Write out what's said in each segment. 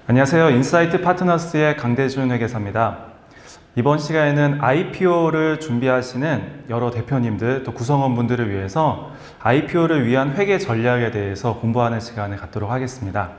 안녕하세요. 인사이트 파트너스의 강대준 회계사입니다. 이번 시간에는 IPO를 준비하시는 여러 대표님들 또 구성원분들을 위해서 IPO를 위한 회계 전략에 대해서 공부하는 시간을 갖도록 하겠습니다.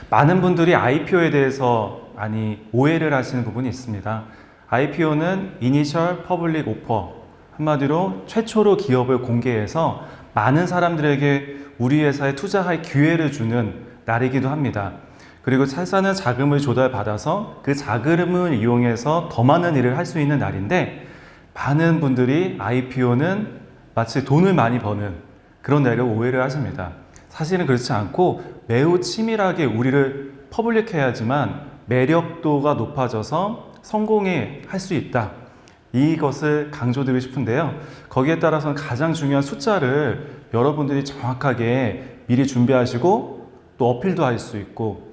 많은 분들이 IPO에 대해서 많이 오해를 하시는 부분이 있습니다. IPO는 Initial Public Offer, 한마디로 최초로 기업을 공개해서 많은 사람들에게 우리 회사에 투자할 기회를 주는 날이기도 합니다. 그리고 회사는 자금을 조달받아서 그 자금을 이용해서 더 많은 일을 할 수 있는 날인데, 많은 분들이 IPO는 마치 돈을 많이 버는 그런 날을 오해를 하십니다. 사실은 그렇지 않고 매우 치밀하게 우리를 퍼블릭해야지만 매력도가 높아져서 성공해 할 수 있다. 이것을 강조드리고 싶은데요. 거기에 따라서는 가장 중요한 숫자를 여러분들이 정확하게 미리 준비하시고 또 어필도 할 수 있고,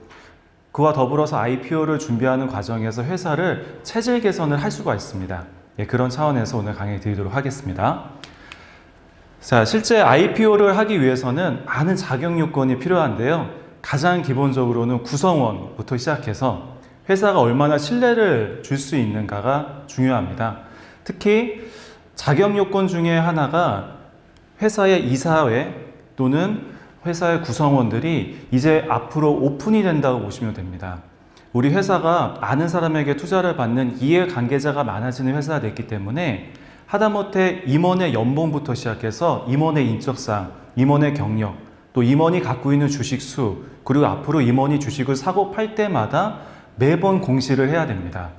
그와 더불어서 IPO를 준비하는 과정에서 회사를 체질 개선을 할 수가 있습니다. 그런 차원에서 오늘 강의 드리도록 하겠습니다. 자, 실제 IPO를 하기 위해서는 많은 자격 요건이 필요한데요. 가장 기본적으로는 구성원부터 시작해서 회사가 얼마나 신뢰를 줄 수 있는가가 중요합니다. 특히 자격 요건 중에 하나가 회사의 이사회 또는 회사의 구성원들이 이제 앞으로 오픈이 된다고 보시면 됩니다. 우리 회사가 많은 사람에게 투자를 받는 이해관계자가 많아지는 회사가 됐기 때문에 하다못해 임원의 연봉부터 시작해서 임원의 인적사항, 임원의 경력, 또 임원이 갖고 있는 주식 수, 그리고 앞으로 임원이 주식을 사고 팔 때마다 매번 공시를 해야 됩니다.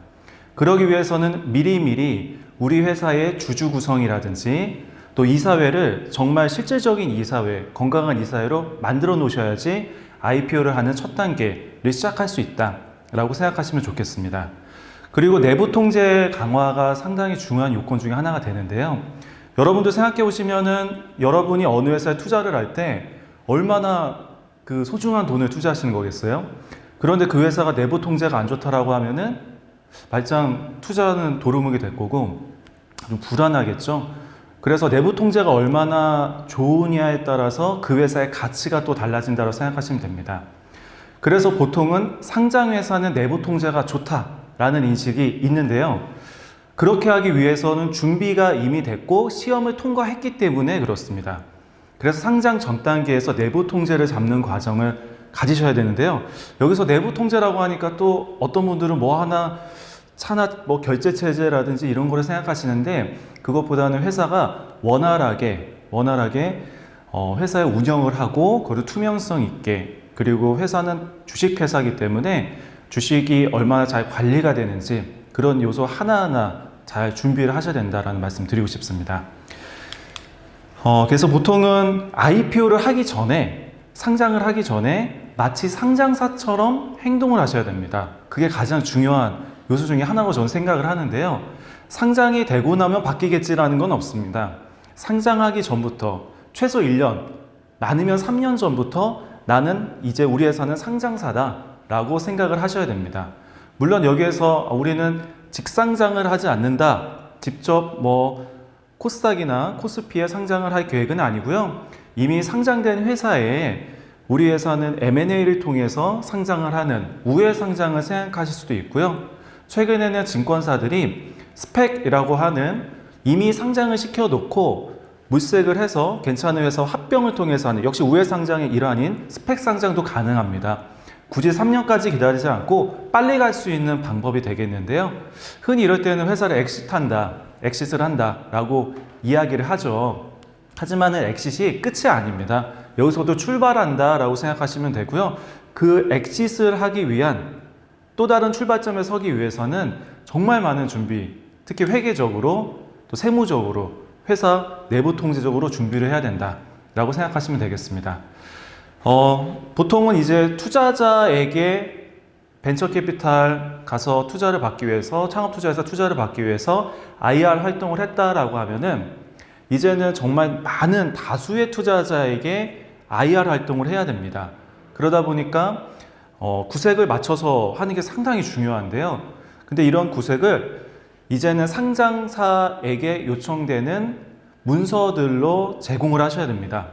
그러기 위해서는 미리미리 우리 회사의 주주 구성이라든지 또 이사회를 정말 실질적인 이사회, 건강한 이사회로 만들어 놓으셔야지 IPO를 하는 첫 단계를 시작할 수 있다라고 생각하시면 좋겠습니다. 그리고 내부 통제 강화가 상당히 중요한 요건 중에 하나가 되는데요. 여러분도 생각해 보시면은 여러분이 어느 회사에 투자를 할 때 얼마나 그 소중한 돈을 투자하시는 거겠어요? 그런데 그 회사가 내부 통제가 안 좋다라고 하면은 말짱 투자는 도루묵이 될 거고 좀 불안하겠죠? 그래서 내부 통제가 얼마나 좋으냐에 따라서 그 회사의 가치가 또 달라진다고 생각하시면 됩니다. 그래서 보통은 상장회사는 내부 통제가 좋다라는 인식이 있는데요. 그렇게 하기 위해서는 준비가 이미 됐고 시험을 통과했기 때문에 그렇습니다. 그래서 상장 전 단계에서 내부 통제를 잡는 과정을 가지셔야 되는데요. 여기서 내부 통제라고 하니까 또 어떤 분들은 뭐 하나 차나 뭐 결제 체제라든지 이런 거를 생각하시는데, 그것보다는 회사가 원활하게 회사의 운영을 하고, 그리고 투명성 있게, 그리고 회사는 주식회사이기 때문에 주식이 얼마나 잘 관리가 되는지 그런 요소 하나하나 잘 준비를 하셔야 된다라는 말씀 드리고 싶습니다. 그래서 보통은 IPO를 하기 전에, 상장을 하기 전에 마치 상장사처럼 행동을 하셔야 됩니다. 그게 가장 중요한 요소 중에 하나고 저는 생각을 하는데요. 상장이 되고 나면 바뀌겠지라는 건 없습니다. 상장하기 전부터 최소 1년, 많으면 3년 전부터 나는 이제 우리 회사는 상장사다 라고 생각을 하셔야 됩니다. 물론 여기에서 우리는 직상장을 하지 않는다, 직접 뭐 코스닥이나 코스피에 상장을 할 계획은 아니고요. 이미 상장된 회사에 우리 회사는 M&A를 통해서 상장을 하는 우회 상장을 생각하실 수도 있고요. 최근에는 증권사들이 스펙이라고 하는 이미 상장을 시켜놓고 물색을 해서 괜찮은 회사 합병을 통해서 하는, 역시 우회 상장의 일환인 스펙 상장도 가능합니다. 굳이 3년까지 기다리지 않고 빨리 갈 수 있는 방법이 되겠는데요. 흔히 이럴 때는 회사를 엑싯을 한다 라고 이야기를 하죠. 하지만은 엑싯이 끝이 아닙니다. 여기서도 출발한다 라고 생각하시면 되고요. 그 엑싯을 하기 위한 또 다른 출발점에 서기 위해서는 정말 많은 준비, 특히 회계적으로 또 세무적으로 회사 내부 통제적으로 준비를 해야 된다라고 생각하시면 되겠습니다. 보통은 이제 투자자에게 벤처캐피탈 가서 투자를 받기 위해서, 창업투자에서 투자를 받기 위해서 IR 활동을 했다라고 하면은 이제는 정말 많은 다수의 투자자에게 IR 활동을 해야 됩니다. 그러다 보니까 구색을 맞춰서 하는 게 상당히 중요한데요. 근데 이런 구색을 이제는 상장사에게 요청되는 문서들로 제공을 하셔야 됩니다.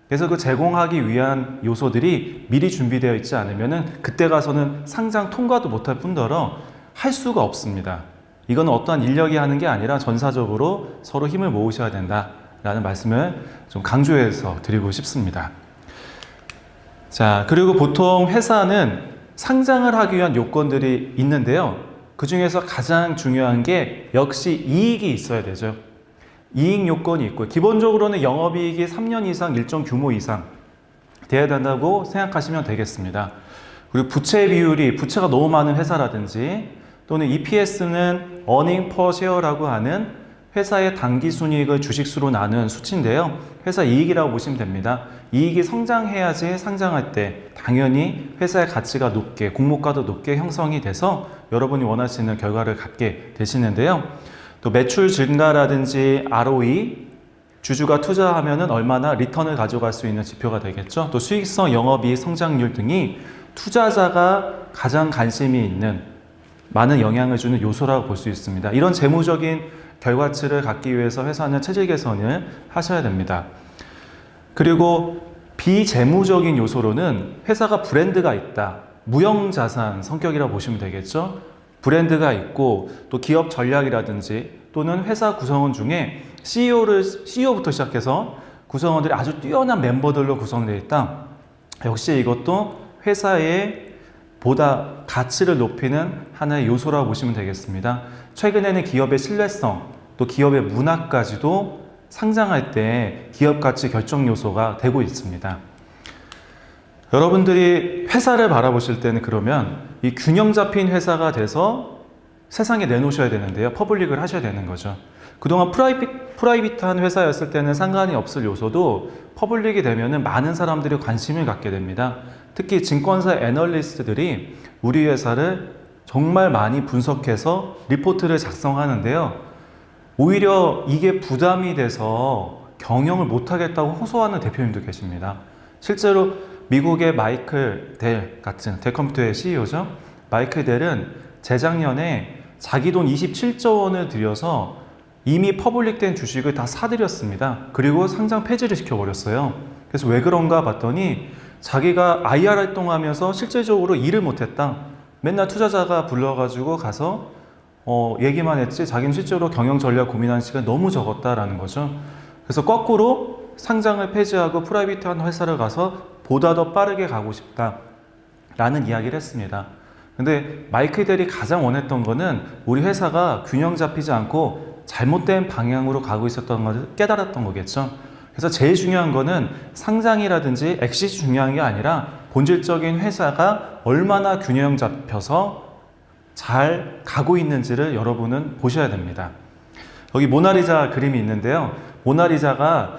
그래서 그 제공하기 위한 요소들이 미리 준비되어 있지 않으면은 그때 가서는 상장 통과도 못할 뿐더러 할 수가 없습니다. 이건 어떠한 인력이 하는 게 아니라 전사적으로 서로 힘을 모으셔야 된다라는 말씀을 좀 강조해서 드리고 싶습니다. 자, 그리고 보통 회사는 상장을 하기 위한 요건들이 있는데요. 그 중에서 가장 중요한 게 역시 이익이 있어야 되죠. 이익 요건이 있고, 기본적으로는 영업이익이 3년 이상 일정 규모 이상 돼야 된다고 생각하시면 되겠습니다. 그리고 부채 비율이, 부채가 너무 많은 회사라든지 또는 EPS는 earning per share라고 하는 회사의 당기순이익을 주식수로 나눈 수치인데요. 회사 이익이라고 보시면 됩니다. 이익이 성장해야지 상장할 때 당연히 회사의 가치가 높게, 공모가도 높게 형성이 돼서 여러분이 원하시는 결과를 갖게 되시는데요. 또 매출 증가라든지 ROE, 주주가 투자하면은 얼마나 리턴을 가져갈 수 있는 지표가 되겠죠. 또 수익성, 영업이익, 성장률 등이 투자자가 가장 관심이 있는 많은 영향을 주는 요소라고 볼 수 있습니다. 이런 재무적인 결과치를 갖기 위해서 회사는 체질 개선을 하셔야 됩니다. 그리고 비재무적인 요소로는 회사가 브랜드가 있다. 무형자산 성격이라고 보시면 되겠죠. 브랜드가 있고 또 기업 전략이라든지 또는 회사 구성원 중에 CEO부터 시작해서 구성원들이 아주 뛰어난 멤버들로 구성되어 있다. 역시 이것도 회사의 보다 가치를 높이는 하나의 요소라고 보시면 되겠습니다. 최근에는 기업의 신뢰성, 또 기업의 문화까지도 상장할 때 기업 가치 결정 요소가 되고 있습니다. 여러분들이 회사를 바라보실 때는 그러면 이 균형 잡힌 회사가 돼서 세상에 내놓으셔야 되는데요. 퍼블릭을 하셔야 되는 거죠. 그동안 프라이빗한 회사였을 때는 상관이 없을 요소도 퍼블릭이 되면은 많은 사람들이 관심을 갖게 됩니다. 특히 증권사 애널리스트들이 우리 회사를 정말 많이 분석해서 리포트를 작성하는데요. 오히려 이게 부담이 돼서 경영을 못하겠다고 호소하는 대표님도 계십니다. 실제로 미국의 마이클 델 같은 델 컴퓨터의 CEO죠. 마이클 델은 재작년에 자기 돈 27조 원을 들여서 이미 퍼블릭된 주식을 다 사들였습니다. 그리고 상장 폐지를 시켜버렸어요. 그래서 왜 그런가 봤더니 자기가 IR 활동하면서 실제적으로 일을 못했다. 맨날 투자자가 불러가지고 가서 얘기만 했지 자기는 실제로 경영 전략 고민하는 시간이 너무 적었다라는 거죠. 그래서 거꾸로 상장을 폐지하고 프라이빗한 회사를 가서 보다 더 빠르게 가고 싶다라는 이야기를 했습니다. 근데 마이클 델이 가장 원했던 거는 우리 회사가 균형 잡히지 않고 잘못된 방향으로 가고 있었던 것을 깨달았던 거겠죠. 그래서 제일 중요한 거는 상장이라든지 엑시트 중요한 게 아니라 본질적인 회사가 얼마나 균형 잡혀서 잘 가고 있는지를 여러분은 보셔야 됩니다. 여기 모나리자 그림이 있는데요. 모나리자가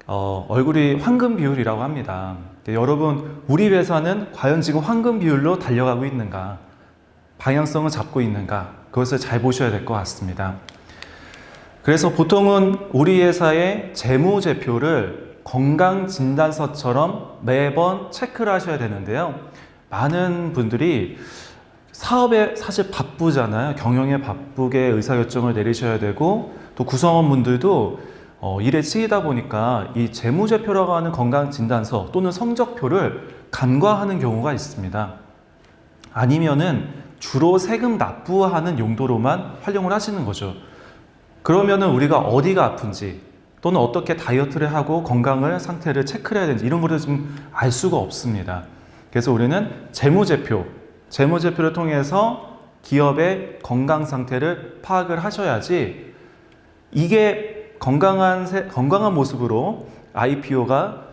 얼굴이 황금 비율이라고 합니다. 여러분, 우리 회사는 과연 지금 황금 비율로 달려가고 있는가? 방향성을 잡고 있는가? 그것을 잘 보셔야 될 것 같습니다. 그래서 보통은 우리 회사의 재무제표를 건강진단서처럼 매번 체크를 하셔야 되는데요. 많은 분들이 사업에 사실 바쁘잖아요. 경영에 바쁘게 의사결정을 내리셔야 되고 또 구성원분들도 일에 치이다 보니까 이 재무제표라고 하는 건강진단서 또는 성적표를 간과하는 경우가 있습니다. 아니면은 주로 세금 납부하는 용도로만 활용을 하시는 거죠. 그러면은 우리가 어디가 아픈지 또는 어떻게 다이어트를 하고 건강을 상태를 체크를 해야 되는지 이런 거를 좀 알 수가 없습니다. 그래서 우리는 재무제표를 통해서 기업의 건강 상태를 파악을 하셔야지 이게 건강한 모습으로 IPO가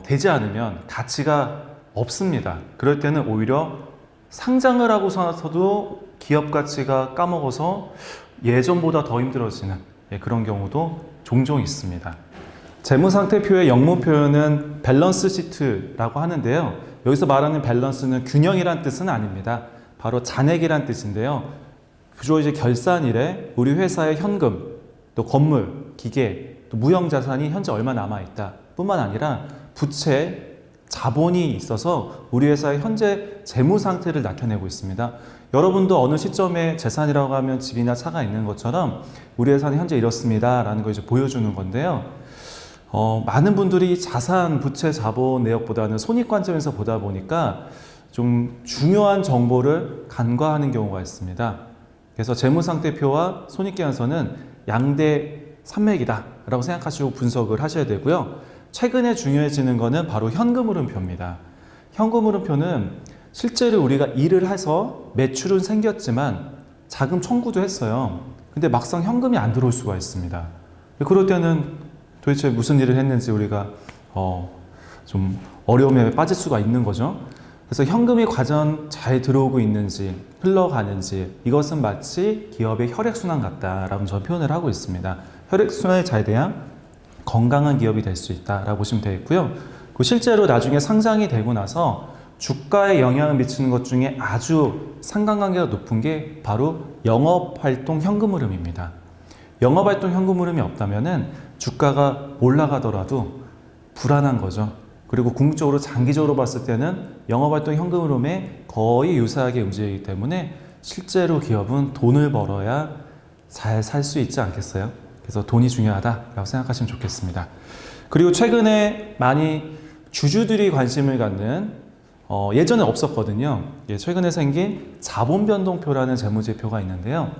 되지 않으면 가치가 없습니다. 그럴 때는 오히려 상장을 하고서도 기업 가치가 까먹어서 예전보다 더 힘들어지는 그런 경우도 종종 있습니다. 재무상태표의 영문 표현은 밸런스 시트라고 하는데요. 여기서 말하는 밸런스는 균형이란 뜻은 아닙니다. 바로 잔액이란 뜻인데요. 주로 이제 결산일에 우리 회사의 현금, 또 건물, 기계, 또 무형자산이 현재 얼마 남아있다 뿐만 아니라 부채, 자본이 있어서 우리 회사의 현재 재무 상태를 나타내고 있습니다. 여러분도 어느 시점에 재산이라고 하면 집이나 차가 있는 것처럼 우리 회사는 현재 이렇습니다 라는 걸 이제 보여주는 건데요. 많은 분들이 자산, 부채, 자본 내역보다는 손익관점에서 보다 보니까 좀 중요한 정보를 간과하는 경우가 있습니다. 그래서 재무상태표와 손익계산서는 양대 산맥이다 라고 생각하시고 분석을 하셔야 되고요. 최근에 중요해지는 것은 바로 현금흐름표입니다. 현금흐름표는 실제로 우리가 일을 해서 매출은 생겼지만 자금 청구도 했어요. 근데 막상 현금이 안 들어올 수가 있습니다. 그럴 때는 도대체 무슨 일을 했는지 우리가 좀 어려움에 빠질 수가 있는 거죠. 그래서 현금이 과연 잘 들어오고 있는지 흘러가는지 이것은 마치 기업의 혈액순환 같다라고 저는 표현을 하고 있습니다. 혈액순환이 잘 돼야 건강한 기업이 될 수 있다라고 보시면 되겠고요. 실제로 나중에 상장이 되고 나서 주가에 영향을 미치는 것 중에 아주 상관관계가 높은 게 바로 영업활동 현금흐름입니다. 영업활동 현금흐름이 없다면은 주가가 올라가더라도 불안한 거죠. 그리고 궁극적으로 장기적으로 봤을 때는 영업활동 현금흐름에 거의 유사하게 움직이기 때문에 실제로 기업은 돈을 벌어야 잘 살 수 있지 않겠어요? 그래서 돈이 중요하다라고 생각하시면 좋겠습니다. 그리고 최근에 많이 주주들이 관심을 갖는 예전에 없었거든요. 최근에 생긴 자본변동표라는 재무제표가 있는데요.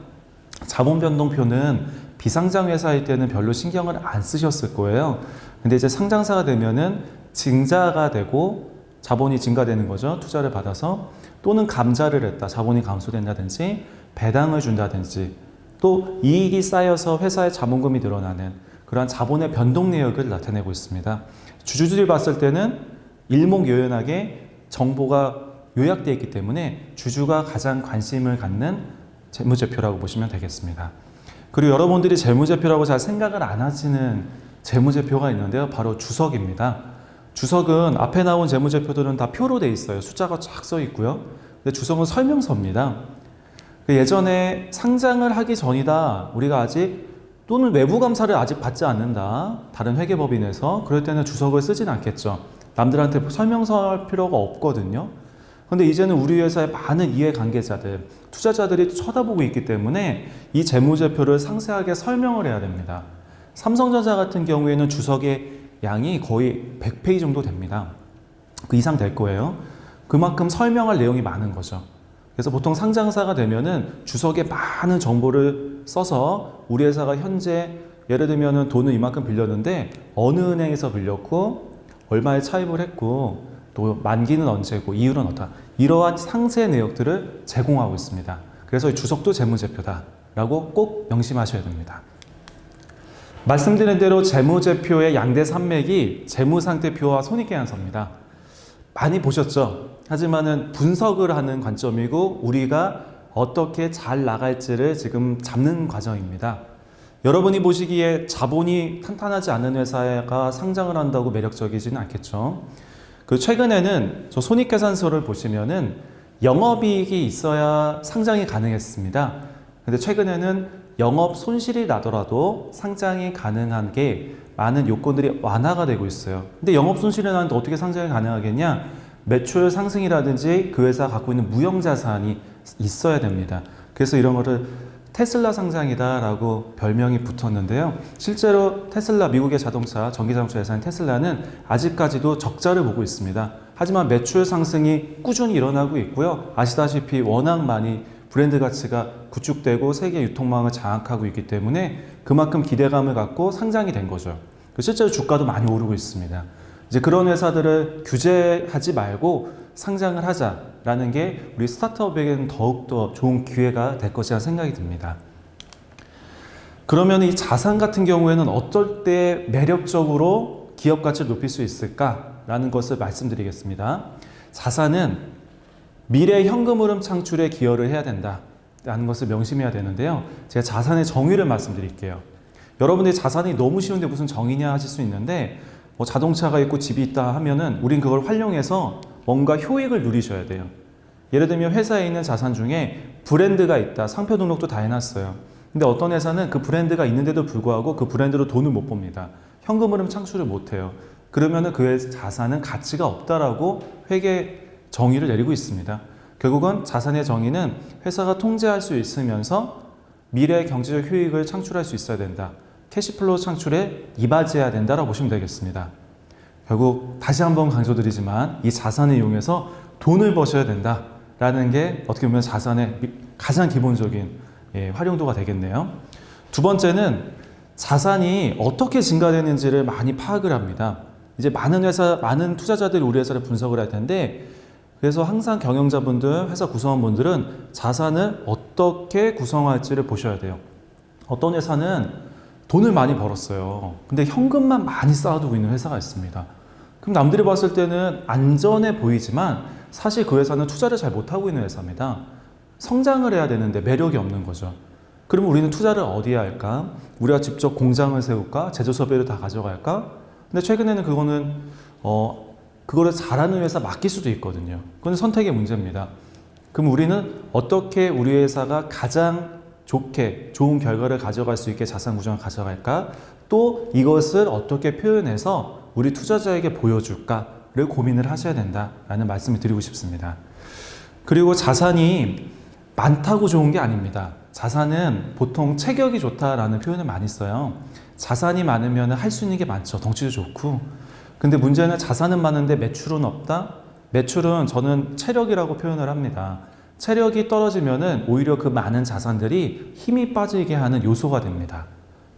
자본변동표는 비상장 회사일 때는 별로 신경을 안 쓰셨을 거예요. 근데 이제 상장사가 되면은 증자가 되고 자본이 증가되는 거죠. 투자를 받아서 또는 감자를 했다. 자본이 감소된다든지 배당을 준다든지 또 이익이 쌓여서 회사의 자본금이 늘어나는 그러한 자본의 변동 내역을 나타내고 있습니다. 주주들이 봤을 때는 일목요연하게 정보가 요약되어 있기 때문에 주주가 가장 관심을 갖는 재무제표라고 보시면 되겠습니다. 그리고 여러분들이 재무제표라고 잘 생각을 안 하시는 재무제표가 있는데요. 바로 주석입니다. 주석은 앞에 나온 재무제표들은 다 표로 돼 있어요. 숫자가 쫙 써 있고요. 근데 주석은 설명서입니다. 예전에 상장을 하기 전이다. 우리가 아직 또는 외부 감사를 아직 받지 않는다. 다른 회계법인에서 그럴 때는 주석을 쓰진 않겠죠. 남들한테 설명서 할 필요가 없거든요. 근데 이제는 우리 회사의 많은 이해관계자들, 투자자들이 쳐다보고 있기 때문에 이 재무제표를 상세하게 설명을 해야 됩니다. 삼성전자 같은 경우에는 주석의 양이 거의 100페이지 정도 됩니다. 그 이상 될 거예요. 그만큼 설명할 내용이 많은 거죠. 그래서 보통 상장사가 되면은 주석에 많은 정보를 써서 우리 회사가 현재 예를 들면은 돈을 이만큼 빌렸는데 어느 은행에서 빌렸고 얼마에 차입을 했고 또 만기는 언제고 이율은 어떠다. 이러한 상세 내역들을 제공하고 있습니다. 그래서 이 주석도 재무제표다라고 꼭 명심하셔야 됩니다. 말씀드린 대로 재무제표의 양대 산맥이 재무상태표와 손익계산서입니다. 많이 보셨죠? 하지만은 분석을 하는 관점이고 우리가 어떻게 잘 나갈지를 지금 잡는 과정입니다. 여러분이 보시기에 자본이 탄탄하지 않은 회사가 상장을 한다고 매력적이지는 않겠죠. 그 최근에는 저 손익계산서를 보시면은 영업이익이 있어야 상장이 가능했습니다. 근데 최근에는 영업 손실이 나더라도 상장이 가능한 게 많은 요건들이 완화가 되고 있어요. 근데 영업 손실이 나는데 어떻게 상장이 가능하겠냐? 매출 상승이라든지 그 회사가 갖고 있는 무형자산이 있어야 됩니다. 그래서 이런 거를 테슬라 상장이다라고 별명이 붙었는데요. 실제로 테슬라, 미국의 자동차, 전기자동차 회사인 테슬라는 아직까지도 적자를 보고 있습니다. 하지만 매출 상승이 꾸준히 일어나고 있고요. 아시다시피 워낙 많이 브랜드 가치가 구축되고 세계 유통망을 장악하고 있기 때문에 그만큼 기대감을 갖고 상장이 된 거죠. 실제로 주가도 많이 오르고 있습니다. 이제 그런 회사들을 규제하지 말고 상장을 하자라는 게 우리 스타트업에게는 더욱더 좋은 기회가 될 것이라 생각이 듭니다. 그러면 이 자산 같은 경우에는 어떨 때 매력적으로 기업 가치를 높일 수 있을까라는 것을 말씀드리겠습니다. 자산은 미래 현금 흐름 창출에 기여를 해야 된다라는 것을 명심해야 되는데요. 제가 자산의 정의를 말씀드릴게요. 여러분들이 자산이 너무 쉬운데 무슨 정의냐 하실 수 있는데 뭐 자동차가 있고 집이 있다 하면은 우린 그걸 활용해서 뭔가 효익을 누리셔야 돼요. 예를 들면 회사에 있는 자산 중에 브랜드가 있다. 상표 등록도 다 해놨어요. 근데 어떤 회사는 그 브랜드가 있는데도 불구하고 그 브랜드로 돈을 못 법니다. 현금 흐름 창출을 못 해요. 그러면은 그 자산은 가치가 없다라고 회계 정의를 내리고 있습니다. 결국은 자산의 정의는 회사가 통제할 수 있으면서 미래 경제적 효익을 창출할 수 있어야 된다. 캐시플로우 창출에 이바지해야 된다라고 보시면 되겠습니다. 결국 다시 한번 강조드리지만 이 자산을 이용해서 돈을 버셔야 된다라는 게 어떻게 보면 자산의 가장 기본적인 활용도가 되겠네요. 두 번째는 자산이 어떻게 증가되는지를 많이 파악을 합니다. 이제 많은 투자자들이 우리 회사를 분석을 할 텐데, 그래서 항상 경영자분들, 회사 구성원분들은 자산을 어떻게 구성할지를 보셔야 돼요. 어떤 회사는 돈을 많이 벌었어요. 근데 현금만 많이 쌓아두고 있는 회사가 있습니다. 그럼 남들이 봤을 때는 안전해 보이지만 사실 그 회사는 투자를 잘 못하고 있는 회사입니다. 성장을 해야 되는데 매력이 없는 거죠. 그러면 우리는 투자를 어디에 할까? 우리가 직접 공장을 세울까? 제조 설비를 다 가져갈까? 근데 최근에는 그거를 잘하는 회사 맡길 수도 있거든요. 그건 선택의 문제입니다. 그럼 우리는 어떻게 우리 회사가 가장 좋은 결과를 가져갈 수 있게 자산 구성을 가져갈까? 또 이것을 어떻게 표현해서 우리 투자자에게 보여줄까를 고민을 하셔야 된다라는 말씀을 드리고 싶습니다. 그리고 자산이 많다고 좋은 게 아닙니다. 자산은 보통 체격이 좋다라는 표현을 많이 써요. 자산이 많으면 할 수 있는 게 많죠. 덩치도 좋고. 근데 문제는 자산은 많은데 매출은 없다? 매출은 저는 체력이라고 표현을 합니다. 체력이 떨어지면은 오히려 그 많은 자산들이 힘이 빠지게 하는 요소가 됩니다.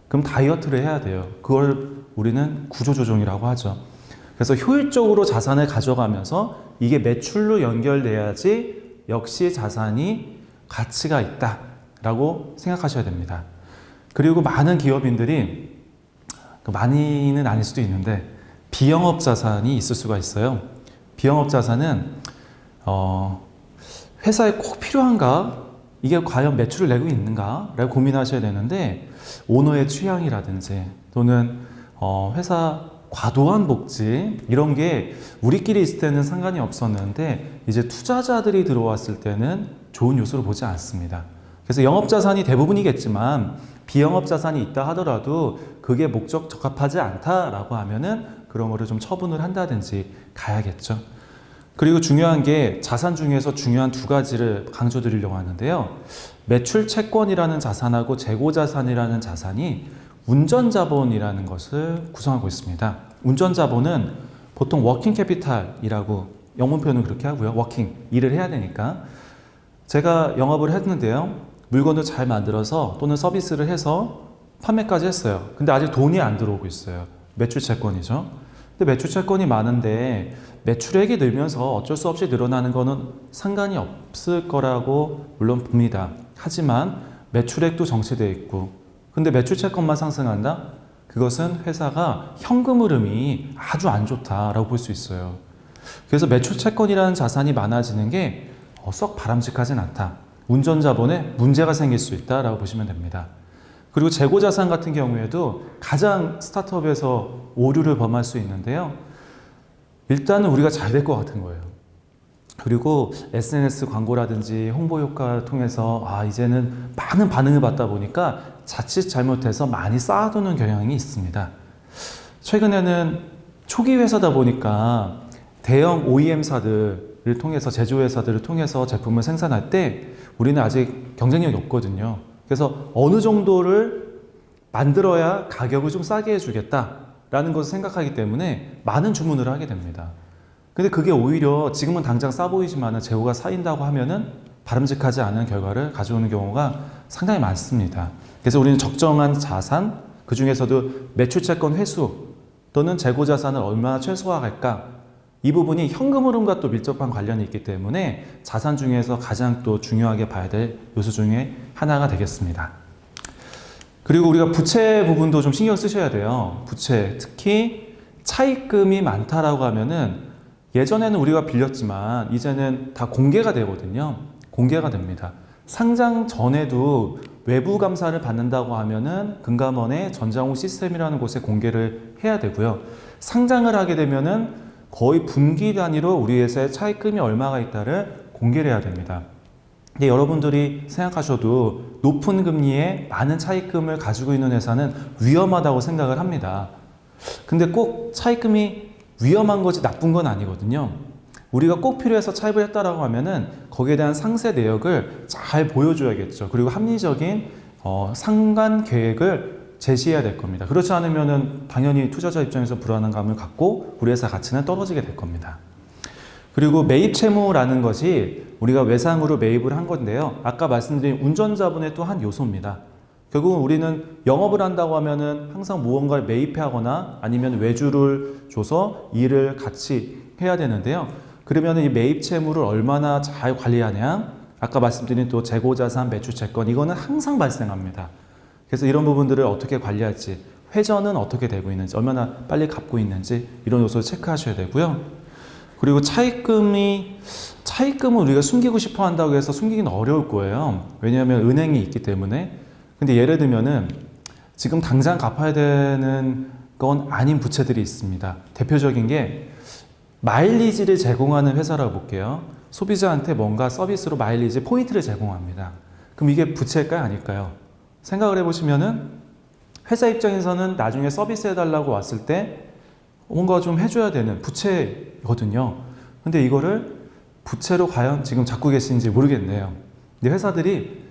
그럼 다이어트를 해야 돼요. 그걸 우리는 구조조정이라고 하죠. 그래서 효율적으로 자산을 가져가면서 이게 매출로 연결돼야지 역시 자산이 가치가 있다라고 생각하셔야 됩니다. 그리고 많은 기업인들이, 많이는 아닐 수도 있는데 비영업 자산이 있을 수가 있어요. 비영업 자산은 회사에 꼭 필요한가? 이게 과연 매출을 내고 있는가? 라고 고민하셔야 되는데, 오너의 취향이라든지 또는 회사 과도한 복지 이런 게 우리끼리 있을 때는 상관이 없었는데 이제 투자자들이 들어왔을 때는 좋은 요소로 보지 않습니다. 그래서 영업자산이 대부분이겠지만 비영업자산이 있다 하더라도 그게 목적 적합하지 않다라고 하면은 그런 거를 좀 처분을 한다든지 가야겠죠. 그리고 중요한 게 자산 중에서 중요한 두 가지를 강조드리려고 하는데요. 매출 채권이라는 자산하고 재고자산이라는 자산이 운전자본이라는 것을 구성하고 있습니다. 운전자본은 보통 워킹 캐피탈이라고 영문 표현은 그렇게 하고요. 워킹, 일을 해야 되니까. 제가 영업을 했는데요. 물건을 잘 만들어서 또는 서비스를 해서 판매까지 했어요. 근데 아직 돈이 안 들어오고 있어요. 매출 채권이죠. 근데 매출 채권이 많은데 매출액이 늘면서 어쩔 수 없이 늘어나는 거는 상관이 없을 거라고 물론 봅니다. 하지만 매출액도 정체되어 있고, 근데 매출 채권만 상승한다? 그것은 회사가 현금 흐름이 아주 안 좋다라고 볼 수 있어요. 그래서 매출 채권이라는 자산이 많아지는 게 썩 바람직하진 않다. 운전자본에 문제가 생길 수 있다라고 보시면 됩니다. 그리고 재고자산 같은 경우에도 가장 스타트업에서 오류를 범할 수 있는데요. 일단은 우리가 잘 될 것 같은 거예요. 그리고 SNS 광고라든지 홍보 효과를 통해서 이제는 많은 반응을 받다 보니까 자칫 잘못해서 많이 쌓아두는 경향이 있습니다. 최근에는 초기 회사다 보니까 대형 OEM사들을 통해서, 제조회사들을 통해서 제품을 생산할 때 우리는 아직 경쟁력이 없거든요. 그래서 어느 정도를 만들어야 가격을 좀 싸게 해주겠다라는 것을 생각하기 때문에 많은 주문을 하게 됩니다. 근데 그게 오히려 지금은 당장 싸 보이지만 재고가 쌓인다고 하면은 바람직하지 않은 결과를 가져오는 경우가 상당히 많습니다. 그래서 우리는 적정한 자산, 그 중에서도 매출채권 회수 또는 재고자산을 얼마나 최소화할까, 이 부분이 현금 흐름과 또 밀접한 관련이 있기 때문에 자산 중에서 가장 또 중요하게 봐야 될 요소 중에 하나가 되겠습니다. 그리고 우리가 부채 부분도 좀 신경 쓰셔야 돼요. 부채, 특히 차입금이 많다라고 하면은 예전에는 우리가 빌렸지만 이제는 다 공개가 되거든요. 공개가 됩니다. 상장 전에도 외부 감사를 받는다고 하면은 금감원의 전자홍 시스템이라는 곳에 공개를 해야 되고요. 상장을 하게 되면은 거의 분기 단위로 우리 회사의 차입금이 얼마가 있다를 공개를 해야 됩니다. 근데 여러분들이 생각하셔도 높은 금리에 많은 차입금을 가지고 있는 회사는 위험하다고 생각을 합니다. 근데 꼭 차입금이 위험한 거지 나쁜 건 아니거든요. 우리가 꼭 필요해서 차입을 했다라고 하면은 거기에 대한 상세 내역을 잘 보여줘야겠죠. 그리고 합리적인 상관 계획을 제시해야 될 겁니다. 그렇지 않으면은 당연히 투자자 입장에서 불안감을 갖고 우리 회사 가치는 떨어지게 될 겁니다. 그리고 매입 채무라는 것이 우리가 외상으로 매입을 한 건데요. 아까 말씀드린 운전자분의 또 한 요소입니다. 결국은 우리는 영업을 한다고 하면은 항상 무언가를 매입하거나 아니면 외주를 줘서 일을 같이 해야 되는데요. 그러면은 이 매입 채무를 얼마나 잘 관리하냐? 아까 말씀드린 또 재고자산, 매출채권 이거는 항상 발생합니다. 그래서 이런 부분들을 어떻게 관리할지, 회전은 어떻게 되고 있는지, 얼마나 빨리 갚고 있는지 이런 요소를 체크하셔야 되고요. 그리고 차입금은 우리가 숨기고 싶어 한다고 해서 숨기기는 어려울 거예요. 왜냐하면 은행이 있기 때문에. 근데 예를 들면은 지금 당장 갚아야 되는 건 아닌 부채들이 있습니다. 대표적인 게 마일리지를 제공하는 회사라고 볼게요. 소비자한테 뭔가 서비스로 마일리지 포인트를 제공합니다. 그럼 이게 부채일까요? 아닐까요? 생각을 해보시면은 회사 입장에서는 나중에 서비스 해달라고 왔을 때 뭔가 좀 해줘야 되는 부채거든요. 근데 이거를 부채로 과연 지금 잡고 계신지 모르겠네요. 근데 회사들이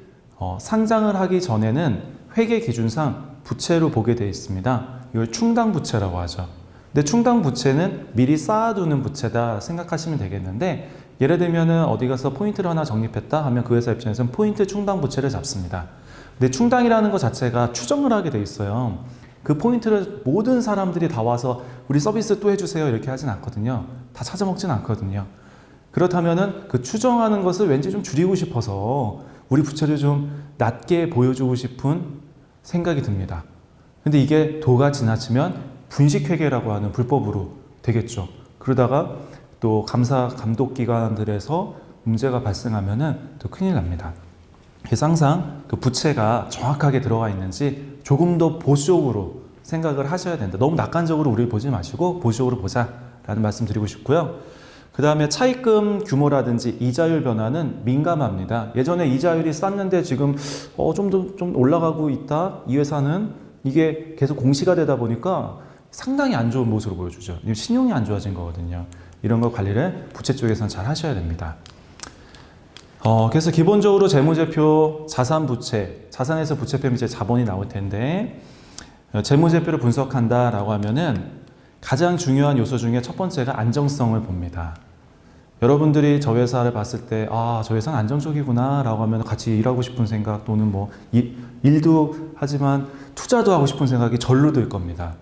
상장을 하기 전에는 회계 기준상 부채로 보게 되어 있습니다. 이걸 충당 부채라고 하죠. 근데 충당 부채는 미리 쌓아두는 부채다 생각하시면 되겠는데, 예를 들면은 어디 가서 포인트를 하나 적립했다 하면 그 회사 입장에서는 포인트 충당 부채를 잡습니다. 근데 충당이라는 것 자체가 추정을 하게 돼 있어요. 그 포인트를 모든 사람들이 다 와서 우리 서비스 또 해주세요 이렇게 하진 않거든요. 다 찾아먹진 않거든요. 그렇다면은 그 추정하는 것을 왠지 좀 줄이고 싶어서 우리 부채를 좀 낮게 보여주고 싶은 생각이 듭니다. 근데 이게 도가 지나치면 분식회계라고 하는 불법으로 되겠죠. 그러다가 또 감사 감독 기관들에서 문제가 발생하면은 또 큰일 납니다. 그래서 항상 그 부채가 정확하게 들어가 있는지 조금 더 보수적으로 생각을 하셔야 된다. 너무 낙관적으로 우리를 보지 마시고 보수적으로 보자라는 말씀 드리고 싶고요. 그 다음에 차입금 규모라든지 이자율 변화는 민감합니다. 예전에 이자율이 쌌는데 지금 좀 올라가고 있다. 이 회사는 이게 계속 공시가 되다 보니까 상당히 안 좋은 모습으로 보여주죠. 신용이 안 좋아진 거거든요. 이런 거 관리를 부채 쪽에서는 잘 하셔야 됩니다. 그래서 기본적으로 재무제표, 자산부채, 자산에서 부채 빼면 이제 자본이 나올 텐데, 재무제표를 분석한다라고 하면은 가장 중요한 요소 중에 첫 번째가 안정성을 봅니다. 여러분들이 저 회사를 봤을 때, 저 회사는 안정적이구나 라고 하면 같이 일하고 싶은 생각 또는 뭐 일도 하지만 투자도 하고 싶은 생각이 절로 들 겁니다.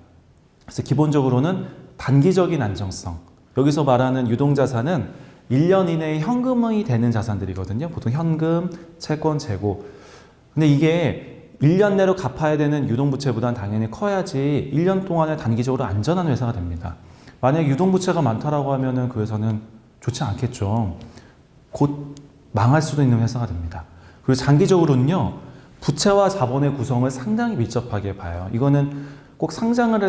그래서 기본적으로는 단기적인 안정성. 여기서 말하는 유동자산은 1년 이내에 현금이 되는 자산들이거든요. 보통 현금, 채권, 재고. 근데 이게 1년 내로 갚아야 되는 유동부채보다는 당연히 커야지 1년 동안에 단기적으로 안전한 회사가 됩니다. 만약 유동부채가 많다라고 하면은 그 회사는 좋지 않겠죠. 곧 망할 수도 있는 회사가 됩니다. 그리고 장기적으로는요, 부채와 자본의 구성을 상당히 밀접하게 봐요. 이거는 꼭 상장을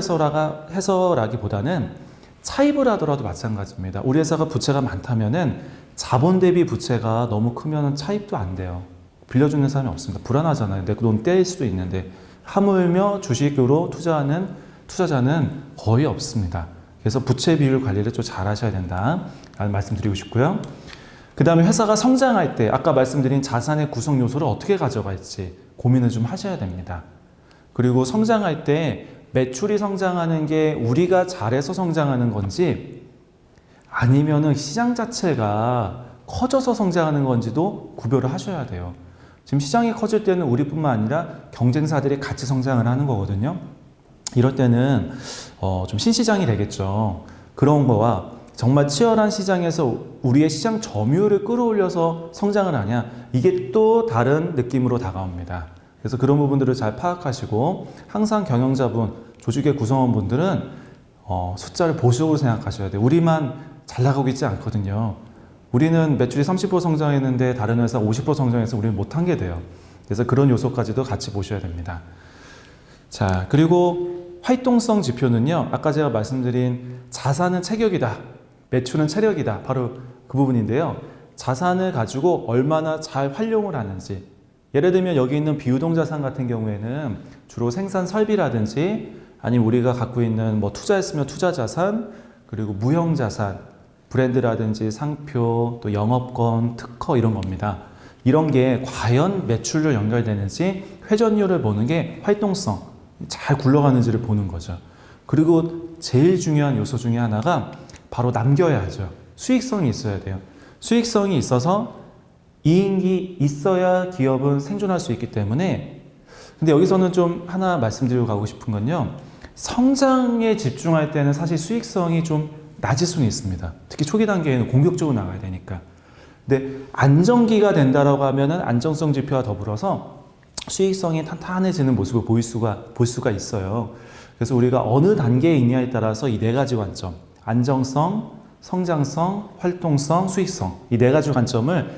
해서라기보다는 차입을 하더라도 마찬가지입니다. 우리 회사가 부채가 많다면은 자본 대비 부채가 너무 크면 차입도 안 돼요. 빌려주는 사람이 없습니다. 불안하잖아요. 내 돈 떼일 수도 있는데, 하물며 주식으로 투자하는 투자자는 거의 없습니다. 그래서 부채 비율 관리를 좀 잘 하셔야 된다 라는 말씀 드리고 싶고요. 그 다음에 회사가 성장할 때 아까 말씀드린 자산의 구성 요소를 어떻게 가져갈지 고민을 좀 하셔야 됩니다. 그리고 성장할 때 매출이 성장하는 게 우리가 잘해서 성장하는 건지 아니면은 시장 자체가 커져서 성장하는 건지도 구별을 하셔야 돼요. 지금 시장이 커질 때는 우리뿐만 아니라 경쟁사들이 같이 성장을 하는 거거든요. 이럴 때는 좀 신시장이 되겠죠. 그런 거와 정말 치열한 시장에서 우리의 시장 점유율을 끌어올려서 성장을 하냐, 이게 또 다른 느낌으로 다가옵니다. 그래서 그런 부분들을 잘 파악하시고 항상 경영자분, 조직의 구성원분들은 숫자를 보수적으로 생각하셔야 돼요. 우리만 잘 나가고 있지 않거든요. 우리는 매출이 30% 성장했는데 다른 회사 50% 성장해서 우리는 못한 게 돼요. 그래서 그런 요소까지도 같이 보셔야 됩니다. 자, 그리고 활동성 지표는요, 아까 제가 말씀드린 자산은 체격이다, 매출은 체력이다, 바로 그 부분인데요. 자산을 가지고 얼마나 잘 활용을 하는지, 예를 들면 여기 있는 비유동자산 같은 경우에는 주로 생산 설비라든지 아니면 우리가 갖고 있는 뭐 투자했으면 투자자산, 그리고 무형자산, 브랜드라든지 상표, 또 영업권, 특허 이런 겁니다. 이런 게 과연 매출로 연결되는지 회전율을 보는 게 활동성, 잘 굴러가는지를 보는 거죠. 그리고 제일 중요한 요소 중에 하나가 바로 남겨야 하죠. 수익성이 있어야 돼요. 수익성이 있어서 이익이 있어야 기업은 생존할 수 있기 때문에, 근데 여기서는 좀 하나 말씀드리고 가고 싶은 건요, 성장에 집중할 때는 사실 수익성이 좀 낮을 수는 있습니다. 특히 초기 단계에는 공격적으로 나가야 되니까. 근데 안정기가 된다라고 하면은 안정성 지표와 더불어서 수익성이 탄탄해지는 모습을 볼 수가 있어요. 그래서 우리가 어느 단계에 있냐에 따라서 이 네 가지 관점, 안정성, 성장성, 활동성, 수익성, 이 네 가지 관점을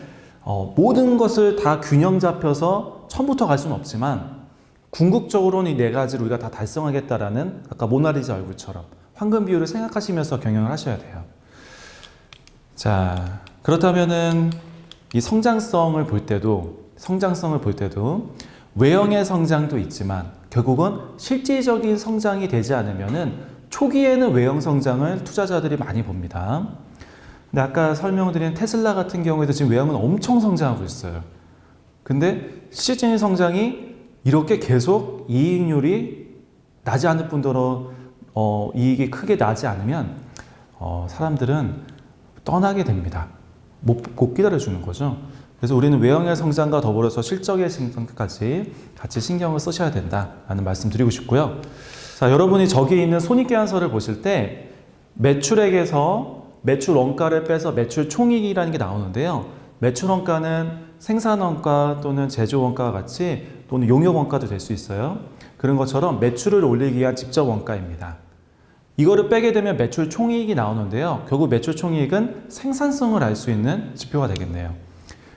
모든 것을 다 균형 잡혀서 처음부터 갈 수는 없지만 궁극적으로는 이 네 가지를 우리가 다 달성하겠다라는 아까 모나리자 얼굴처럼 황금 비율을 생각하시면서 경영을 하셔야 돼요. 자, 그렇다면은 이 성장성을 볼 때도 외형의 성장도 있지만 결국은 실질적인 성장이 되지 않으면은 초기에는 외형 성장을 투자자들이 많이 봅니다. 근데 아까 설명드린 테슬라 같은 경우에도 지금 외형은 엄청 성장하고 있어요. 근데 실질적인 성장이 이렇게 계속 이익률이 나지 않을 뿐더러 이익이 크게 나지 않으면 사람들은 떠나게 됩니다. 못 기다려주는 거죠. 그래서 우리는 외형의 성장과 더불어서 실적의 성장까지 같이 신경을 쓰셔야 된다라는 말씀 드리고 싶고요. 자, 여러분이 저기 있는 손익계산서를 보실 때 매출액에서 매출 원가를 빼서 매출 총익이라는 게 나오는데요. 매출 원가는 생산 원가 또는 제조 원가와 같이 또는 용역 원가도 될 수 있어요. 그런 것처럼 매출을 올리기 위한 직접 원가입니다. 이거를 빼게 되면 매출 총이익이 나오는데요. 결국 매출 총이익은 생산성을 알 수 있는 지표가 되겠네요.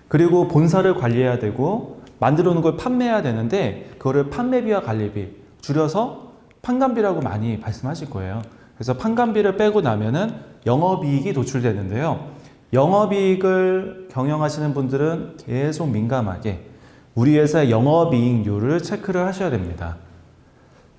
그리고 본사를 관리해야 되고 만들어 놓은 걸 판매해야 되는데 그거를 판매비와 관리비, 줄여서 판관비라고 많이 말씀하실 거예요. 그래서 판관비를 빼고 나면은 영업이익이 도출되는데요. 영업이익을 경영하시는 분들은 계속 민감하게 우리 회사의 영업이익률을 체크를 하셔야 됩니다.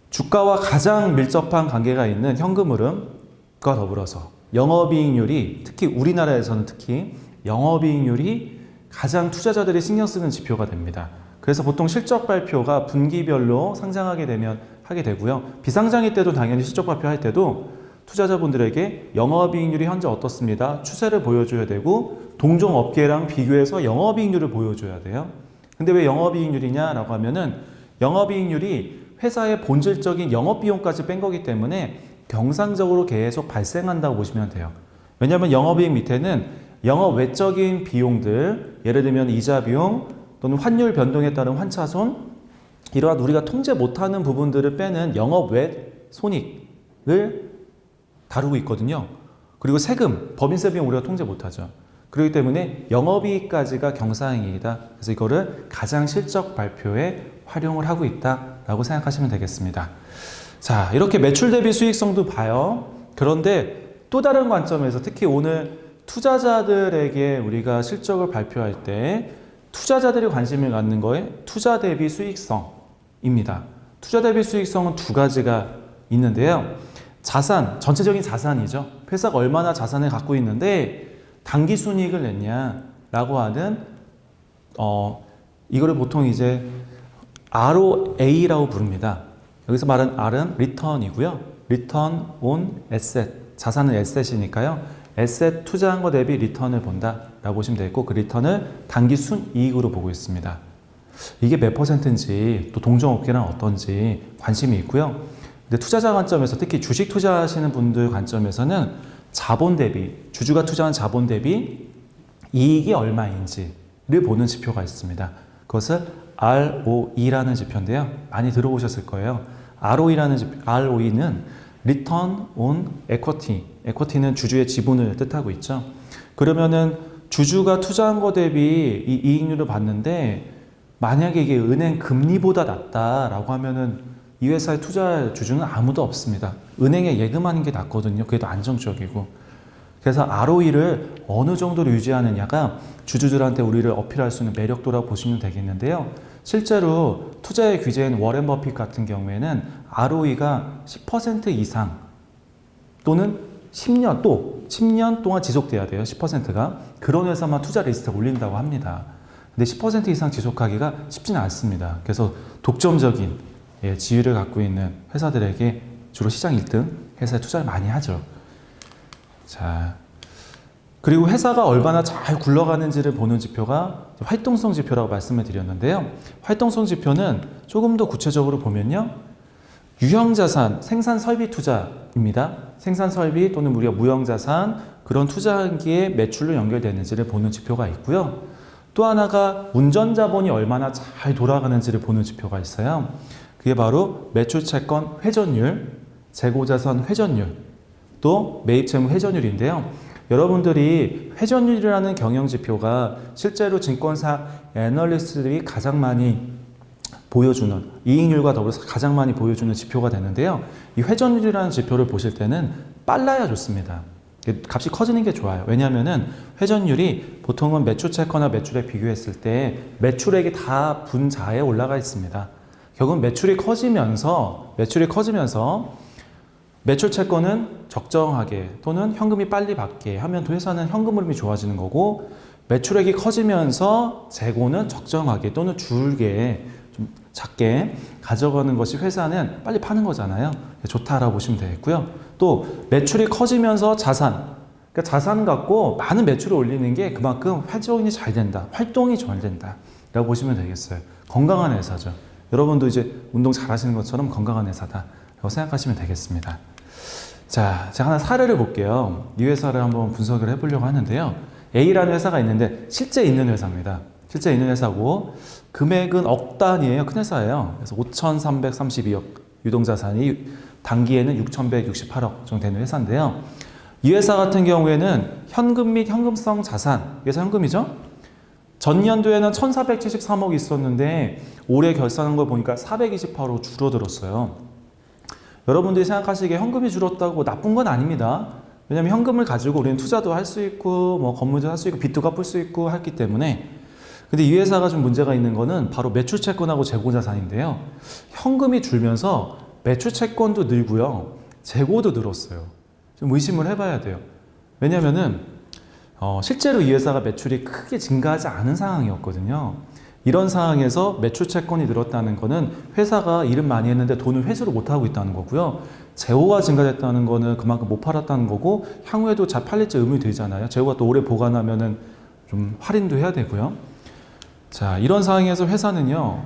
주가와 가장 밀접한 관계가 있는 현금 흐름과 더불어서 영업이익률이, 특히 우리나라에서는 특히 영업이익률이 가장 투자자들이 신경 쓰는 지표가 됩니다. 그래서 보통 실적 발표가 분기별로 상장하게 되면 하게 되고요. 비상장일 때도 당연히 실적 발표할 때도 투자자분들에게 영업이익률이 현재 어떻습니다, 추세를 보여줘야 되고 동종 업계랑 비교해서 영업이익률을 보여줘야 돼요. 근데 왜 영업이익률이냐라고 하면은 영업이익률이 회사의 본질적인 영업비용까지 뺀 거기 때문에 경상적으로 계속 발생한다고 보시면 돼요. 왜냐하면 영업이익 밑에는 영업 외적인 비용들, 예를 들면 이자 비용 또는 환율 변동에 따른 환차손, 이러한 우리가 통제 못하는 부분들을 빼는 영업 외 손익을 다루고 있거든요. 그리고 세금, 법인세 비용 우리가 통제 못하죠. 그렇기 때문에 영업이익까지가 경상이익이다. 그래서 이거를 가장 실적 발표에 활용을 하고 있다라고 생각하시면 되겠습니다. 자, 이렇게 매출 대비 수익성도 봐요. 그런데 또 다른 관점에서 특히 오늘 투자자들에게 우리가 실적을 발표할 때 투자자들이 관심을 갖는 거에 투자 대비 수익성입니다. 투자 대비 수익성은 두 가지가 있는데요. 자산, 전체적인 자산이죠. 회사가 얼마나 자산을 갖고 있는데 단기 순이익을 냈냐라고 하는 이거를 보통 이제 ROA라고 부릅니다. 여기서 말하는 R은 리턴이고요. 리턴 온 에셋, 자산은 에셋이니까요. 에셋 투자한 거 대비 리턴을 본다라고 보시면 되겠고, 그 리턴을 단기 순이익으로 보고 있습니다. 이게 몇 %인지 또 동종업계랑 어떤지 관심이 있고요. 근데 투자자 관점에서 특히 주식 투자하시는 분들 관점에서는 자본 대비, 주주가 투자한 자본 대비 이익이 얼마인지를 보는 지표가 있습니다. 그것을 ROE라는 지표인데요. 많이 들어보셨을 거예요. ROE는 Return on Equity. equity는 주주의 지분을 뜻하고 있죠. 그러면은 주주가 투자한 거 대비 이 이익률을 봤는데 만약에 이게 은행 금리보다 낮다라고 하면은 이 회사에 투자할 주주는 아무도 없습니다. 은행에 예금하는 게 낫거든요. 그게 더 안정적이고. 그래서 ROE를 어느 정도로 유지하느냐가 주주들한테 우리를 어필할 수 있는 매력도라고 보시면 되겠는데요. 실제로 투자의 귀재인 워렌 버핏 같은 경우에는 ROE가 10% 이상 또는 10년, 또 10년 동안 지속돼야 돼요. 10%가. 그런 회사만 투자 리스트에 올린다고 합니다. 근데 10% 이상 지속하기가 쉽지는 않습니다. 그래서 독점적인 지위를 갖고 있는 회사들에게 주로 시장 1등 회사에 투자를 많이 하죠. 자, 그리고 회사가 얼마나 잘 굴러가는지를 보는 지표가 활동성 지표라고 말씀을 드렸는데요. 활동성 지표는 조금 더 구체적으로 보면요. 유형자산, 생산설비 투자입니다. 생산설비 또는 우리가 무형자산, 그런 투자기에 매출로 연결되는지를 보는 지표가 있고요. 또 하나가 운전자본이 얼마나 잘 돌아가는지를 보는 지표가 있어요. 그게 바로 매출채권 회전율, 재고자산 회전율, 또 매입채무 회전율인데요. 여러분들이 회전율이라는 경영지표가 실제로 증권사 애널리스트들이 가장 많이 보여주는, 이익률과 더불어서 가장 많이 보여주는 지표가 되는데요. 이 회전율이라는 지표를 보실 때는 빨라야 좋습니다. 값이 커지는 게 좋아요. 왜냐하면 회전율이 보통은 매출채권과 매출액 비교했을 때 매출액이 다 분자에 올라가 있습니다. 결국은 매출이 커지면서 매출채권은 적정하게 또는 현금이 빨리 받게 하면 회사는 현금 흐름이 좋아지는 거고, 매출액이 커지면서 재고는 적정하게 또는 줄게 좀 작게 가져가는 것이 회사는 빨리 파는 거잖아요. 좋다라고 보시면 되겠고요. 또 매출이 커지면서 자산, 그러니까 자산 갖고 많은 매출을 올리는 게 그만큼 회전이 잘 된다, 활동이 잘 된다 라고 보시면 되겠어요. 건강한 회사죠. 여러분도 이제 운동 잘 하시는 것처럼 건강한 회사다 라고 생각하시면 되겠습니다. 자, 제가 하나 사례를 볼게요. 이 회사를 한번 분석을 해보려고 하는데요. A라는 회사가 있는데 실제 있는 회사입니다. 실제 있는 회사고 금액은 억 단위예요. 큰 회사예요. 그래서 5,332억 유동자산이 단기에는 6,168억 정도 되는 회사인데요. 이 회사 같은 경우에는 현금 및 현금성 자산, 그래서 현금이죠. 전년도에는 1,473억이 있었는데 올해 결산한 걸 보니까 428억 줄어들었어요. 여러분들이 생각하시기에 현금이 줄었다고 나쁜 건 아닙니다. 왜냐하면 현금을 가지고 우리는 투자도 할 수 있고 뭐 건물도 할 수 있고 빚도 갚을 수 있고 했기 때문에. 근데 이 회사가 좀 문제가 있는 거는 바로 매출채권하고 재고자산인데요. 현금이 줄면서 매출채권도 늘고요. 재고도 늘었어요. 좀 의심을 해봐야 돼요. 왜냐하면은 실제로 이 회사가 매출이 크게 증가하지 않은 상황이었거든요. 이런 상황에서 매출채권이 늘었다는 거는 회사가 일은 많이 했는데 돈을 회수를 못하고 있다는 거고요. 재고가 증가됐다는 거는 그만큼 못 팔았다는 거고, 향후에도 잘 팔릴지 의문이 들잖아요. 재고가 또 오래 보관하면은 좀 할인도 해야 되고요. 자, 이런 상황에서 회사는요,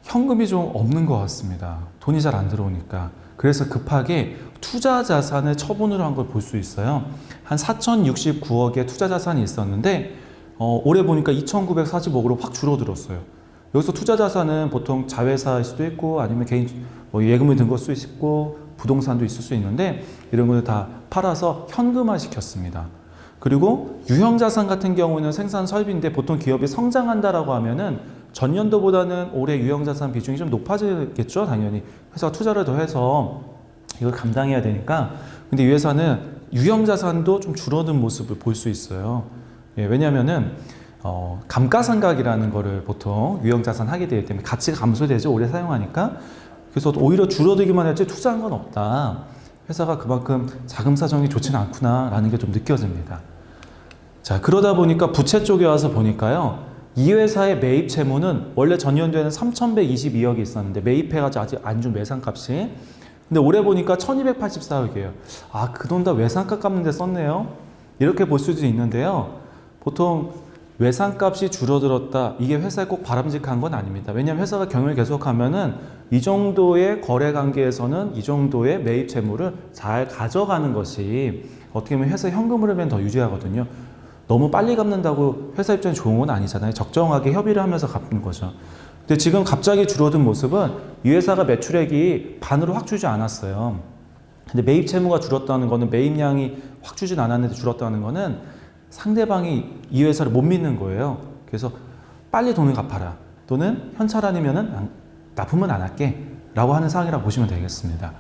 현금이 좀 없는 것 같습니다. 돈이 잘 안 들어오니까. 그래서 급하게 투자 자산을 처분을 한 걸 볼 수 있어요. 한 4,069억의 투자 자산이 있었는데 올해 보니까 2,940억으로 확 줄어들었어요. 여기서 투자 자산은 보통 자회사일 수도 있고 아니면 개인 예금을 든 걸 수도 있고 부동산도 있을 수 있는데 이런 것을 다 팔아서 현금화 시켰습니다. 그리고 유형자산 같은 경우는 생산 설비인데 보통 기업이 성장한다라고 하면은 전년도보다는 올해 유형자산 비중이 좀 높아지겠죠. 당연히 회사가 투자를 더 해서 이걸 감당해야 되니까. 근데 이 회사는 유형자산도 좀 줄어든 모습을 볼 수 있어요. 왜냐하면은 감가상각이라는 거를 보통 유형자산 하게 되기 때문에 가치가 감소되죠. 오래 사용하니까. 그래서 오히려 줄어들기만 했지 투자한 건 없다. 회사가 그만큼 자금 사정이 좋지는 않구나라는 게 좀 느껴집니다. 자, 그러다 보니까 부채 쪽에 와서 보니까요. 이 회사의 매입 채무는 원래 전년도에는 3,122억이 있었는데 매입해가지고 아직 안 준 외상값이. 근데 올해 보니까 1,284억이에요. 아, 그 돈 다 외상값 갚는 데 썼네요. 이렇게 볼 수도 있는데요. 보통 외상값이 줄어들었다. 이게 회사에 꼭 바람직한 건 아닙니다. 왜냐하면 회사가 경영을 계속하면은 이 정도의 거래 관계에서는 이 정도의 매입 채무를 잘 가져가는 것이 어떻게 보면 회사 현금 흐름엔 더 유리하거든요. 너무 빨리 갚는다고 회사 입장에 좋은 건 아니잖아요. 적정하게 협의를 하면서 갚는 거죠. 근데 지금 갑자기 줄어든 모습은 이 회사가 매출액이 반으로 확 줄지 않았어요. 근데 매입 채무가 줄었다는 거는 매입량이 확 줄진 않았는데 줄었다는 거는 상대방이 이 회사를 못 믿는 거예요. 그래서 빨리 돈을 갚아라. 또는 현찰 아니면은 납품은 안 할게. 라고 하는 상황이라고 보시면 되겠습니다.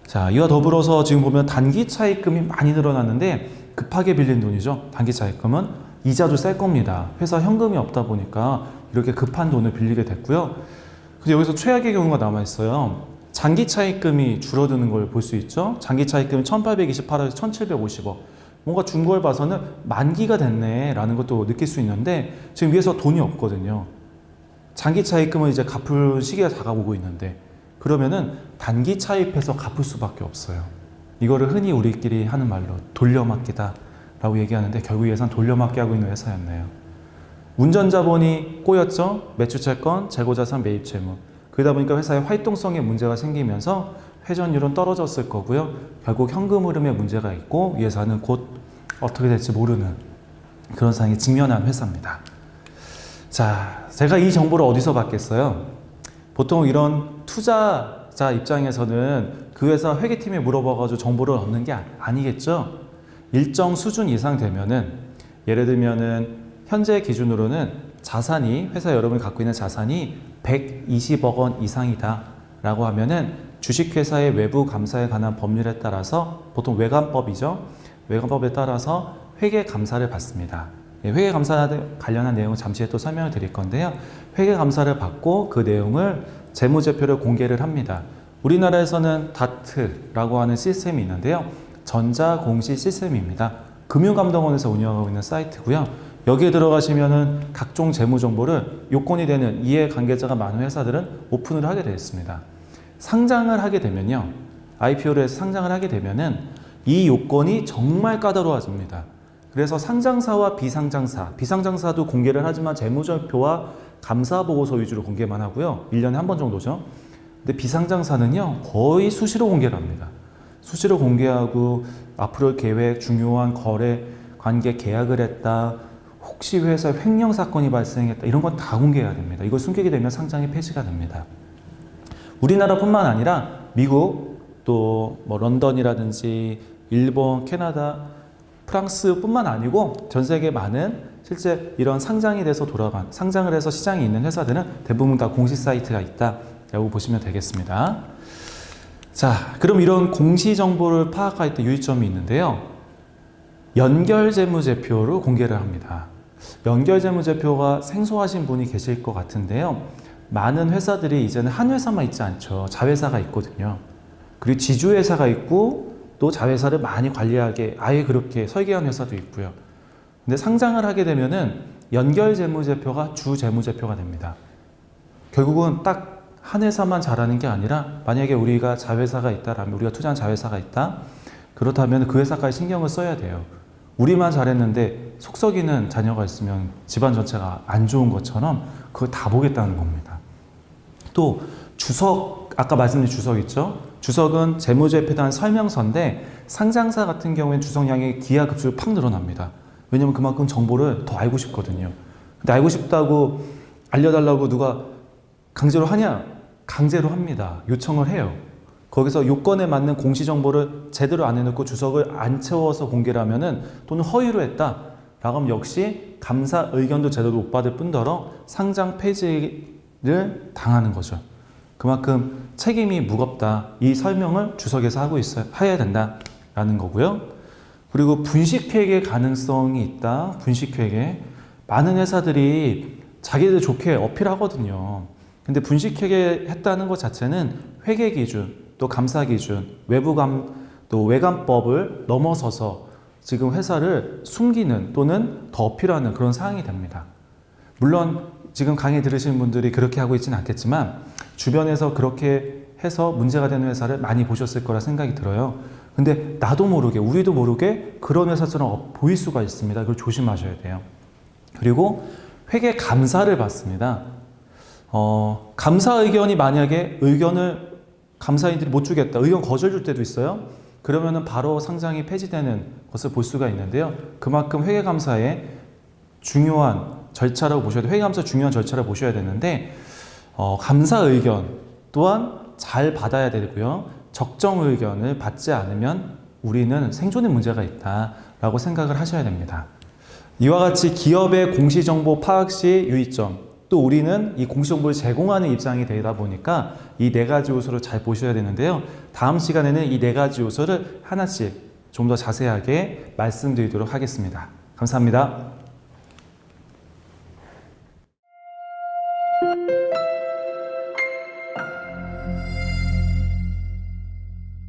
자, 이와 더불어서 지금 보면 단기 차입금이 많이 늘어났는데 급하게 빌린 돈이죠. 단기 차입금은 이자도 셀 겁니다. 회사 현금이 없다 보니까 이렇게 급한 돈을 빌리게 됐고요. 근데 여기서 최악의 경우가 남아 있어요. 장기 차입금이 줄어드는 걸 볼 수 있죠. 장기 차입금이 1828억에서 1750억. 뭔가 준 걸 봐서는 만기가 됐네 라는 것도 느낄 수 있는데 지금 위에서 돈이 없거든요. 장기 차입금은 이제 갚을 시기가 다가오고 있는데 그러면은 단기 차입해서 갚을 수밖에 없어요. 이거를 흔히 우리끼리 하는 말로 돌려막기다 라고 얘기하는데 결국 예산 돌려막기 하고 있는 회사였네요. 운전자본이 꼬였죠. 매출채권, 재고자산, 매입채무. 그러다 보니까 회사의 활동성에 문제가 생기면서 회전율은 떨어졌을 거고요. 결국 현금 흐름에 문제가 있고 이 회사는 곧 어떻게 될지 모르는 그런 상황에 직면한 회사입니다. 자, 제가 이 정보를 어디서 받겠어요? 보통 이런 투자자 입장에서는 그 회사 회계팀에 물어봐가지고 정보를 얻는 게 아니겠죠? 일정 수준 이상 되면은 예를 들면은 현재 기준으로는 자산이 회사 여러분이 갖고 있는 자산이 120억 원 이상이다 라고 하면은 주식회사의 외부 감사에 관한 법률에 따라서 보통 외감법이죠. 외감법에 따라서 회계감사를 받습니다. 회계감사 관련한 내용을 잠시 후에 또 설명을 드릴 건데요. 회계감사를 받고 그 내용을 재무제표를 공개를 합니다. 우리나라에서는 다트라고 하는 시스템이 있는데요. 전자공시 시스템입니다. 금융감독원에서 운영하고 있는 사이트고요. 여기에 들어가시면은 각종 재무 정보를 요건이 되는 이해관계자가 많은 회사들은 오픈을 하게 되어 있습니다. 상장을 하게 되면요. IPO를 해서 상장을 하게 되면은 이 요건이 정말 까다로워집니다. 그래서 상장사와 비상장사도 공개를 하지만 재무제표와 감사보고서 위주로 공개만 하고요. 1년에 한 번 정도죠. 근데 비상장사는요. 거의 수시로 공개를 합니다. 수시로 공개하고 앞으로 계획, 중요한 거래, 관계 계약을 했다. 혹시 회사에 횡령 사건이 발생했다. 이런 건 다 공개해야 됩니다. 이걸 숨기게 되면 상장이 폐지가 됩니다. 우리나라뿐만 아니라 미국, 또 뭐 런던이라든지 일본, 캐나다, 프랑스뿐만 아니고 전 세계 많은 실제 이런 상장이 돼서 상장을 해서 시장에 있는 회사들은 대부분 다 공시 사이트가 있다라고 보시면 되겠습니다. 자, 그럼 이런 공시 정보를 파악할 때 유의점이 있는데요. 연결재무제표로 공개를 합니다. 연결재무제표가 생소하신 분이 계실 것 같은데요. 많은 회사들이 이제는 한 회사만 있지 않죠. 자회사가 있거든요. 그리고 지주회사가 있고 또 자회사를 많이 관리하게 아예 그렇게 설계한 회사도 있고요. 근데 상장을 하게 되면은 연결재무제표가 주재무제표가 됩니다. 결국은 딱 한 회사만 잘하는 게 아니라 만약에 우리가 자회사가 있다라면 우리가 투자한 자회사가 있다. 그렇다면 그 회사까지 신경을 써야 돼요. 우리만 잘했는데 속 썩이는 자녀가 있으면 집안 전체가 안 좋은 것처럼 그걸 다 보겠다는 겁니다. 또 주석, 아까 말씀드린 주석 있죠? 주석은 재무제표에 대한 설명서인데 상장사 같은 경우에는 주석량이 기하급수로 팍 늘어납니다. 왜냐면 그만큼 정보를 더 알고 싶거든요. 근데 알고 싶다고 알려달라고 누가 강제로 하냐? 강제로 합니다. 요청을 해요. 거기서 요건에 맞는 공시 정보를 제대로 안 해놓고 주석을 안 채워서 공개를 하면은 또는 허위로 했다. 라고 하면 역시 감사 의견도 제대로 못 받을 뿐더러 상장 폐지를 당하는 거죠. 그만큼 책임이 무겁다. 이 설명을 주석에서 하고 해야 된다라는 거고요. 그리고 분식회계 가능성이 있다. 분식회계. 많은 회사들이 자기들 좋게 어필하거든요. 근데 분식회계 했다는 것 자체는 회계 기준, 또 감사 기준, 또 외감법을 넘어서서 지금 회사를 숨기는 또는 더 어필하는 그런 사항이 됩니다. 물론 지금 강의 들으시는 분들이 그렇게 하고 있지는 않겠지만 주변에서 그렇게 해서 문제가 되는 회사를 많이 보셨을 거라 생각이 들어요. 근데 나도 모르게, 우리도 모르게 그런 회사처럼 보일 수가 있습니다. 그걸 조심하셔야 돼요. 그리고 회계 감사를 받습니다. 감사 의견이 만약에 의견을 감사인들이 못 주겠다. 의견 거절 줄 때도 있어요. 그러면은 바로 상장이 폐지되는 것을 볼 수가 있는데요. 그만큼 회계감사의 중요한 절차라고 보셔야 돼요. 회계감사 중요한 절차를 보셔야 되는데 감사 의견 또한 잘 받아야 되고요. 적정 의견을 받지 않으면 우리는 생존에 문제가 있다라고 생각을 하셔야 됩니다. 이와 같이 기업의 공시정보 파악 시 유의점, 또 우리는 이 공시정보를 제공하는 입장이 되다 보니까 이 네 가지 요소를 잘 보셔야 되는데요. 다음 시간에는 이 네 가지 요소를 하나씩 좀 더 자세하게 말씀드리도록 하겠습니다. 감사합니다.